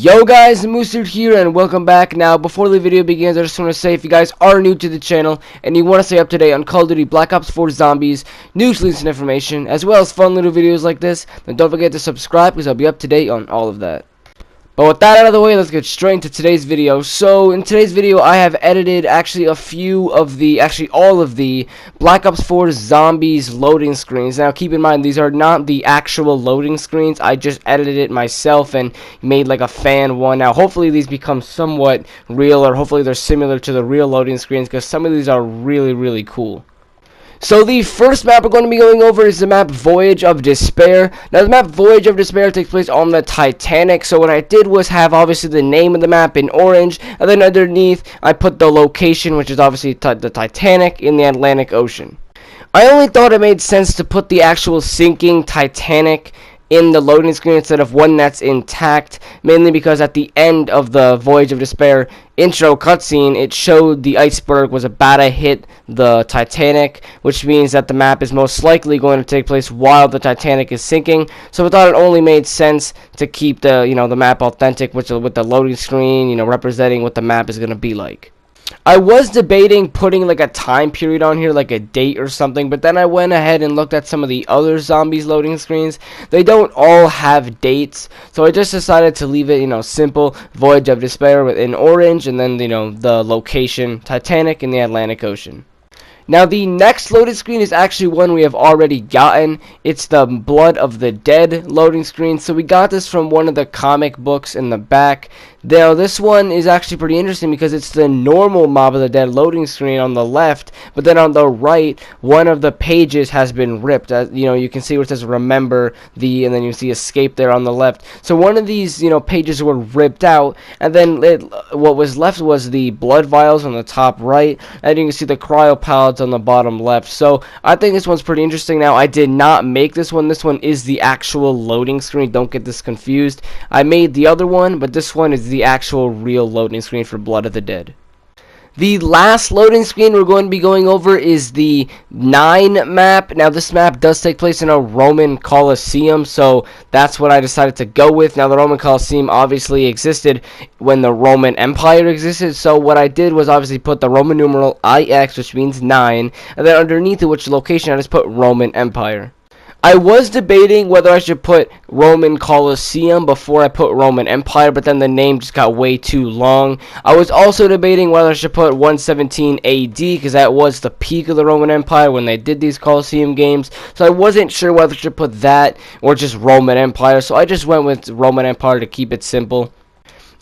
Yo guys, Moose here and welcome back. Now before the video begins, I just want to say if you guys are new to the channel and you want to stay up to date on Call of Duty Black Ops 4 Zombies, news, leaks, and information, as well as fun little videos like this, then don't forget to subscribe because I'll be up to date on all of that. But with that out of the way, let's get straight into today's video. So in today's video, I have edited actually all of the Black Ops 4 Zombies loading screens. Now keep in mind, these are not the actual loading screens. I just edited it myself and made like a fan one. Now hopefully these become somewhat real, or hopefully they're similar to the real loading screens, because some of these are really cool. So the first map we're going to be going over is the map Voyage of Despair. Now the map Voyage of Despair takes place on the Titanic. So what I did was have obviously the name of the map in orange, and then underneath I put the location, which is obviously the Titanic in the Atlantic Ocean. I only thought it made sense to put the actual sinking Titanic in the loading screen instead of one that's intact, mainly because at the end of the Voyage of Despair intro cutscene, it showed the iceberg was about to hit the Titanic, which means that the map is most likely going to take place while the Titanic is sinking. So I thought it only made sense to keep the the map authentic with the loading screen, representing what the map is going to be like. I was debating putting like a time period on here, like a date or something, but then I went ahead and looked at some of the other Zombies loading screens. They don't all have dates, so I just decided to leave it, simple, Voyage of Despair in orange, and then, the location, Titanic in the Atlantic Ocean. Now the next loading screen is actually one we have already gotten. It's the Blood of the Dead loading screen. So we got this from one of the comic books in the back. Now this one is actually pretty interesting because it's the normal Mob of the Dead loading screen on the left, but then on the right, one of the pages has been ripped. You can see where it says remember the, and then you see escape there on the left. So one of these pages were ripped out, and then what was left was the blood vials on the top right, and you can see the cryopalads on the bottom left. So I think this one's pretty interesting. Now I did not make this one. This one is the actual loading screen. Don't get this confused. I made the other one, but this one is the actual real loading screen for Blood of the Dead. The last loading screen we're going to be going over is the 9 map. Now this map does take place in a Roman Colosseum, so that's what I decided to go with. Now the Roman Colosseum obviously existed when the Roman Empire existed, so what I did was obviously put the Roman numeral IX, which means 9, and then underneath it, which location, I just put Roman Empire. I was debating whether I should put Roman Colosseum before I put Roman Empire, but then the name just got way too long. I was also debating whether I should put 117 AD, because that was the peak of the Roman Empire when they did these Colosseum games. So I wasn't sure whether I should put that or just Roman Empire, so I just went with Roman Empire to keep it simple.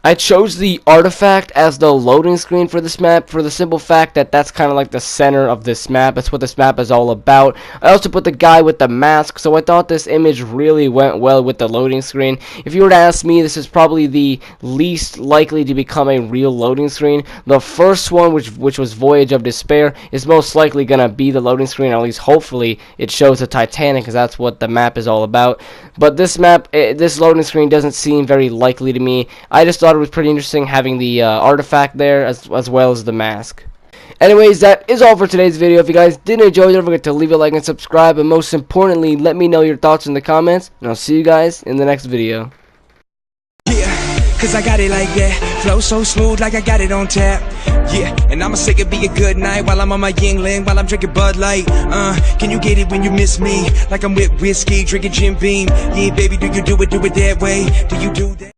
I chose the artifact as the loading screen for this map for the simple fact that that's kind of like the center of this map. That's what this map is all about. I also put the guy with the mask, so I thought this image really went well with the loading screen. If you were to ask me, this is probably the least likely to become a real loading screen. The first one, which was Voyage of Despair, is most likely going to be the loading screen, or at least hopefully it shows the Titanic, because that's what the map is all about. But this map, this loading screen doesn't seem very likely to me. I just thought it was pretty interesting having the artifact there as well as the mask. Anyways, that is all for today's video. If you guys did enjoy, don't forget to leave a like and subscribe, and most importantly, let me know your thoughts in the comments, and I'll see you guys in the next video. Cause I got it like that, flow so smooth like I got it on tap. Yeah, and I'ma say it be a good night while I'm on my Yingling, while I'm drinking Bud Light. Can you get it when you miss me? Like I'm with whiskey, drinking Jim Beam. Yeah, baby, do you do it that way? Do you do that?